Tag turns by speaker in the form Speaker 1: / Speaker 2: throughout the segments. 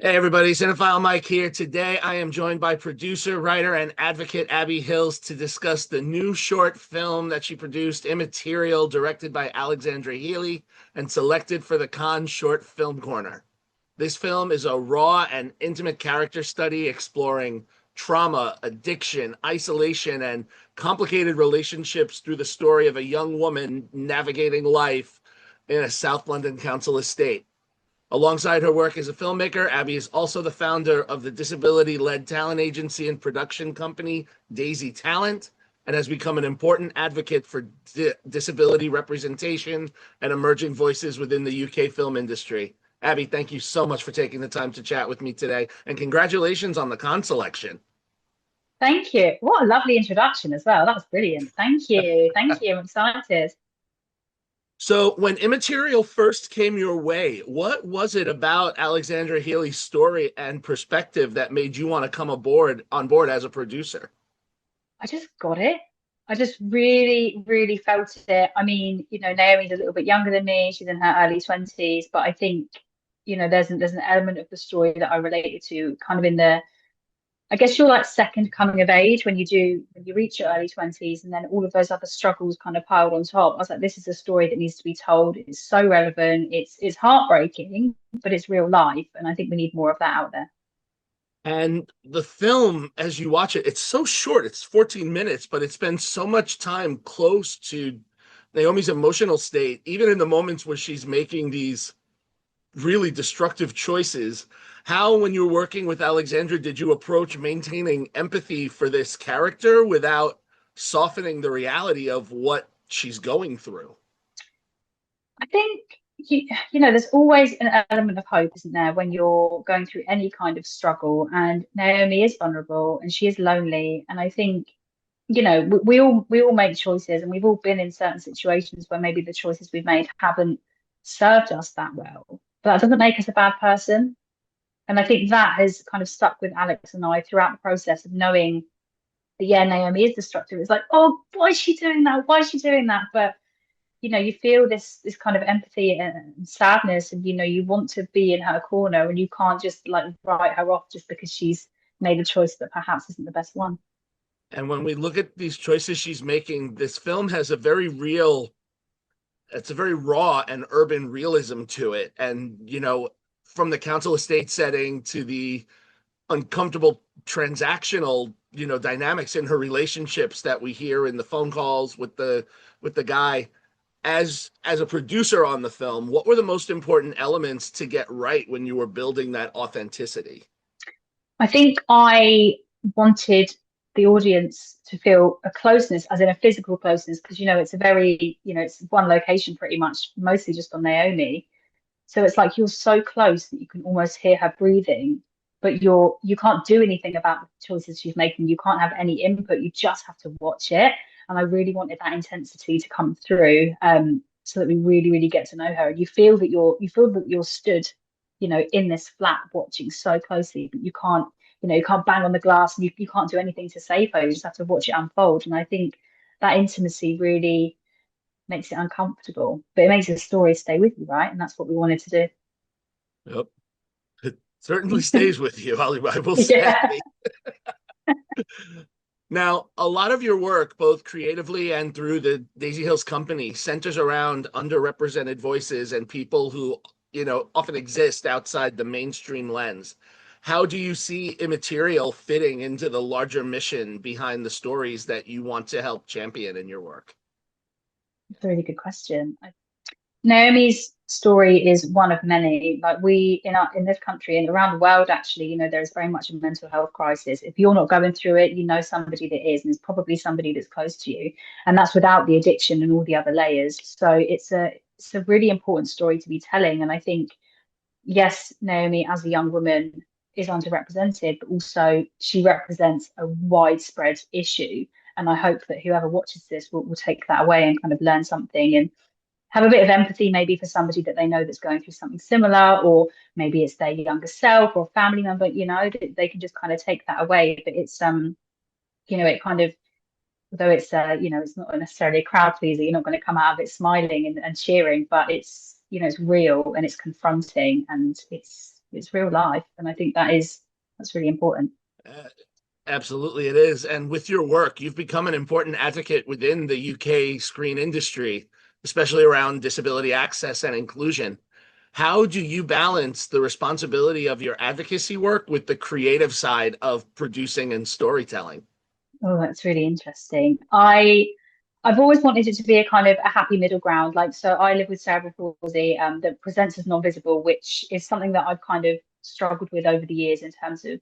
Speaker 1: Hey everybody, Cinephile Mike here. Today I am joined by producer, writer, and advocate Abbie Hills to discuss the new short film that she produced, Immaterial, directed by Alexandra Healy and selected for the Cannes Short Film Corner. This film is a raw and intimate character study exploring trauma, addiction, isolation, and complicated relationships through the story of a young woman navigating life in a South London council estate. Alongside her work as a filmmaker, Abbie is also the founder of the disability-led talent agency and production company, Dazey Talent, and has become an important advocate for disability representation and emerging voices within the UK film industry. Abbie, thank you so much for taking the time to chat with me today, and congratulations on the Cannes selection.
Speaker 2: Thank you. What a lovely introduction as well. That was brilliant. Thank you. Thank you. I'm excited.
Speaker 1: So, when Immaterial first came your way, what was it about Alexandra Healy's story and perspective that made you want to come on board as a producer?
Speaker 2: I just got it. I just really, really felt it. I mean, Naomi's a little bit younger than me. She's in her early 20s, but I think, there's an element of the story that I related to kind of in the I guess you're like second coming of age when you reach your early 20s and then all of those other struggles kind of piled on top. I was like, this is a story that needs to be told. It's so relevant. It's heartbreaking, but it's real life. And I think we need more of that out there.
Speaker 1: And the film, as you watch it, it's so short. It's 14 minutes, but it spends so much time close to Naomi's emotional state, even in the moments where she's making these really destructive choices. How, when you were working with Alexandra, did you approach maintaining empathy for this character without softening the reality of what she's going through?
Speaker 2: I think there's always an element of hope, isn't there, when you're going through any kind of struggle. And Naomi is vulnerable and she is lonely. And I think, we all make choices, and we've all been in certain situations where maybe the choices we've made haven't served us that well. But that doesn't make us a bad person. And I think that has kind of stuck with Alex and I throughout the process of knowing that, yeah, Naomi is destructive. It's like, oh, why is she doing that? Why is she doing that? But you feel this kind of empathy and sadness, and you want to be in her corner, and you can't just like write her off just because she's made a choice that perhaps isn't the best one.
Speaker 1: And when we look at these choices she's making, this film has a very real, it's a very raw and urban realism to it. And, from the council estate setting to the uncomfortable transactional, dynamics in her relationships that we hear in the phone calls with the guy. As a producer on the film, what were the most important elements to get right when you were building that authenticity?
Speaker 2: I think I wanted the audience to feel a closeness, as in a physical closeness, because it's a very, it's one location pretty much, mostly just on Naomi. So it's like you're so close that you can almost hear her breathing, but you can't do anything about the choices she's making. You can't have any input. You just have to watch it. And I really wanted that intensity to come through, so that we really, really get to know her. And you feel that you're stood, in this flat watching so closely, but you can't bang on the glass, and you can't do anything to save her. You just have to watch it unfold. And I think that intimacy really makes it uncomfortable, but it makes the story stay with you, right? And that's what we wanted to
Speaker 1: Yep. It certainly stays with you, I will
Speaker 2: do.
Speaker 1: say.
Speaker 2: Yeah.
Speaker 1: Now, a lot of your work, both creatively and through the Dazey Hills Company, centers around underrepresented voices and people who, often exist outside the mainstream lens. How do you see Immaterial fitting into the larger mission behind the stories that you want to help champion in your work?
Speaker 2: It's a really good question. Naomi's story is one of many. Like we in this country and around the world, actually, there is very much a mental health crisis. If you're not going through it, you know somebody that is, and it's probably somebody that's close to you, and that's without the addiction and all the other layers. So it's a really important story to be telling, and I think yes, Naomi as a young woman is underrepresented, but also she represents a widespread issue. And I hope that whoever watches this will take that away and kind of learn something and have a bit of empathy maybe for somebody that they know that's going through something similar, or maybe it's their younger self or family member, they can just kind of take that away. But it's it kind of, although it's it's not necessarily a crowd pleaser, you're not going to come out of it smiling and cheering, but it's it's real and it's confronting, and it's real life, and I think that's really important.
Speaker 1: Uh, Absolutely, it is. And with your work, you've become an important advocate within the UK screen industry, especially around disability access and inclusion. How do you balance the responsibility of your advocacy work with the creative side of producing and storytelling?
Speaker 2: Oh, that's really interesting. I've always wanted it to be a kind of a happy middle ground. Like, so I live with cerebral palsy, that presents as non-visible, which is something that I've kind of struggled with over the years in terms of,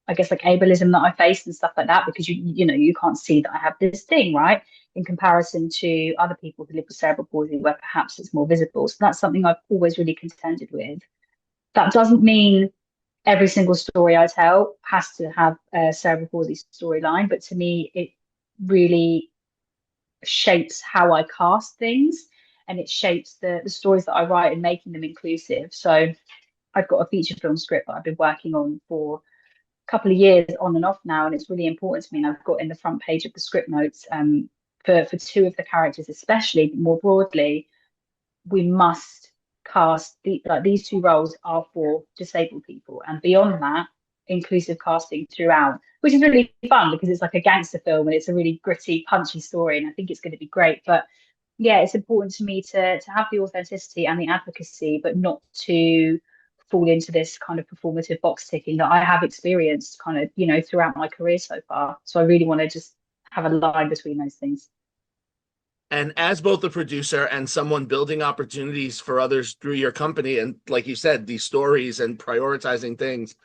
Speaker 2: I guess, like ableism that I face and stuff like that, because you can't see that I have this thing, right? In comparison to other people who live with cerebral palsy, where perhaps it's more visible. So that's something I've always really contended with. That doesn't mean every single story I tell has to have a cerebral palsy storyline, but to me, it really shapes how I cast things, and it shapes the stories that I write and making them inclusive. So I've got a feature film script that I've been working on for a couple of years on and off now, and it's really important to me. And I've got in the front page of the script notes, for two of the characters, especially, but more broadly, we must cast like these two roles are for disabled people, and beyond that, inclusive casting throughout, which is really fun because it's like a gangster film and it's a really gritty, punchy story, and I think it's going to be great. But yeah, it's important to me to have the authenticity and the advocacy, but not to fall into this kind of performative box ticking that I have experienced kind of, throughout my career so far. So I really want to just have a line between those things.
Speaker 1: And as both a producer and someone building opportunities for others through your company, and like you said, these stories and prioritizing things,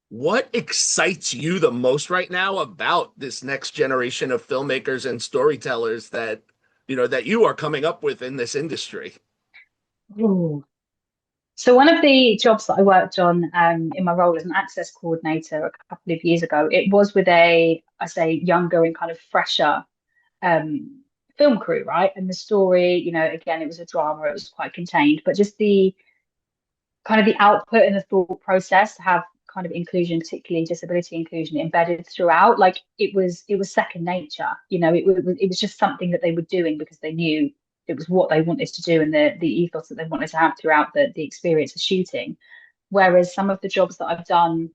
Speaker 1: what excites you the most right now about this next generation of filmmakers and storytellers that you are coming up with in this industry?
Speaker 2: Ooh. So one of the jobs that I worked on, in my role as an access coordinator a couple of years ago, it was with I say, younger and kind of fresher, um, film crew, right? And the story, again, it was a drama, it was quite contained, but just the kind of the output and the thought process to have kind of inclusion, particularly disability inclusion, embedded throughout, like it was second nature. It was just something that they were doing because they knew it was what they wanted to do, and the ethos that they wanted to have throughout the experience of shooting. Whereas some of the jobs that I've done,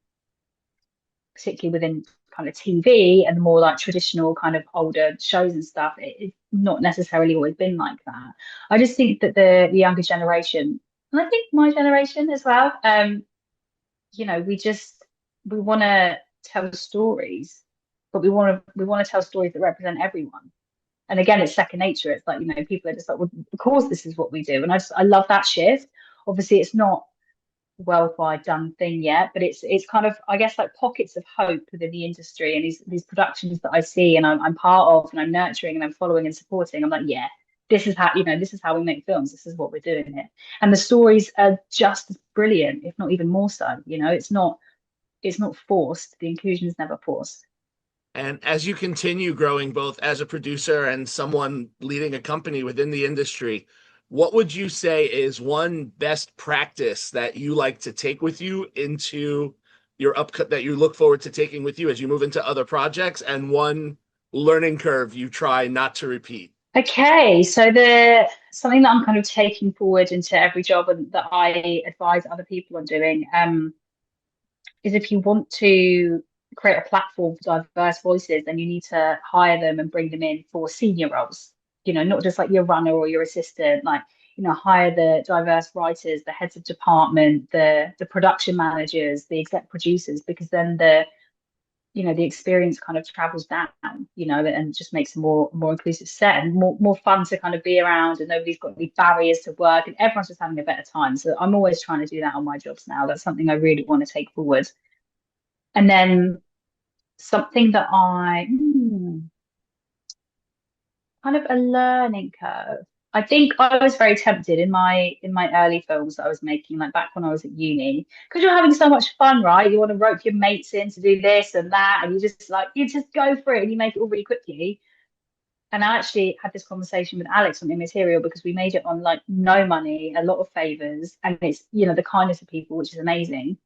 Speaker 2: particularly within kind of TV and the more like traditional kind of older shows and stuff, it's not necessarily always been like that. I just think that the younger generation, and I think my generation as well, we want to tell stories, but we want to tell stories that represent everyone. And again, it's second nature. It's like, people are just like, well, of course this is what we do. And I love that shift. Obviously, it's not worldwide done thing yet, but it's kind of, I guess, like pockets of hope within the industry, and these productions that I see and I'm part of and I'm nurturing and I'm following and supporting. I'm like, yeah, this is how we make films. This is what we're doing here. And the stories are just as brilliant, if not even more so. It's not forced. The inclusion is never forced.
Speaker 1: And as you continue growing both as a producer and someone leading a company within the industry, what would you say is one best practice that you like to take with you into your that you look forward to taking with you as you move into other projects, and one learning curve you try not to repeat?
Speaker 2: Okay, so the something that I'm kind of taking forward into every job and that I advise other people on doing, is if you want to create a platform for diverse voices, then you need to hire them and bring them in for senior roles. Not just like your runner or your assistant, like, hire the diverse writers, the heads of department, the production managers, the exec producers, because then the experience kind of travels down, and just makes a more inclusive set and more fun to kind of be around, and nobody's got any barriers to work, and everyone's just having a better time. So I'm always trying to do that on my jobs now. That's something I really want to take forward. And then something that kind of a learning curve. I think I was very tempted in my early films that I was making, like back when I was at uni, because you're having so much fun, right? You want to rope your mates in to do this and that, and you just go for it and you make it all really quickly. And I actually had this conversation with Alex on Immaterial because we made it on like no money, a lot of favors, and it's the kindness of people, which is amazing.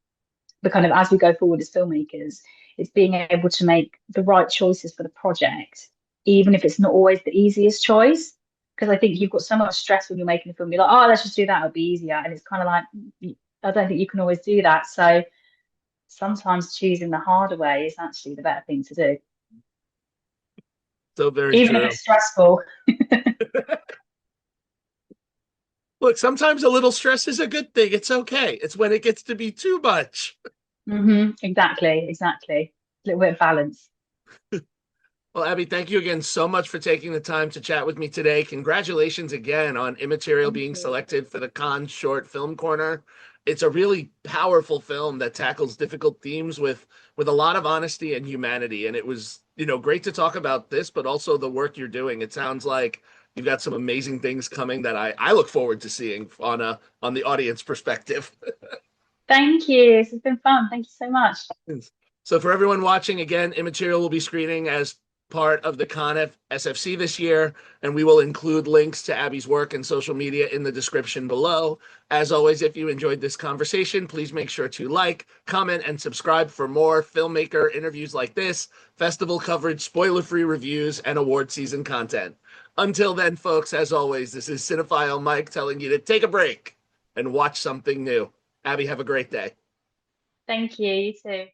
Speaker 2: But kind of as we go forward as filmmakers, it's being able to make the right choices for the project, even if it's not always the easiest choice. Because I think you've got so much stress when you're making a film. You're like, oh, let's just do that. It'll be easier. And it's kind of like, I don't think you can always do that. So sometimes choosing the harder way is actually the better thing to do,
Speaker 1: So very
Speaker 2: even if
Speaker 1: true.
Speaker 2: it's stressful.
Speaker 1: Look, sometimes a little stress is a good thing. It's okay. It's when it gets to be too much.
Speaker 2: Exactly, exactly. A little bit of balance.
Speaker 1: Well, Abbie, thank you again so much for taking the time to chat with me today. Congratulations again on Immaterial
Speaker 2: Thank
Speaker 1: being
Speaker 2: you.
Speaker 1: selected for the Cannes Short Film Corner. It's a really powerful film that tackles difficult themes with a lot of honesty and humanity. And it was, great to talk about this, but also the work you're doing. It sounds like you've got some amazing things coming that I look forward to seeing on the audience perspective.
Speaker 2: Thank you. This has been fun. Thank you so much.
Speaker 1: So for everyone watching, again, Immaterial will be screening as part of the Conf SFC this year, and we will include links to Abbie's work and social media in the description below. As always, if you enjoyed this conversation, please make sure to like, comment, and subscribe for more filmmaker interviews like this, festival coverage, spoiler-free reviews, and award season content. Until then, folks, as always, this is Cinephile Mike telling you to take a break and watch something new. Abbie, have a great day.
Speaker 2: Thank you. You too.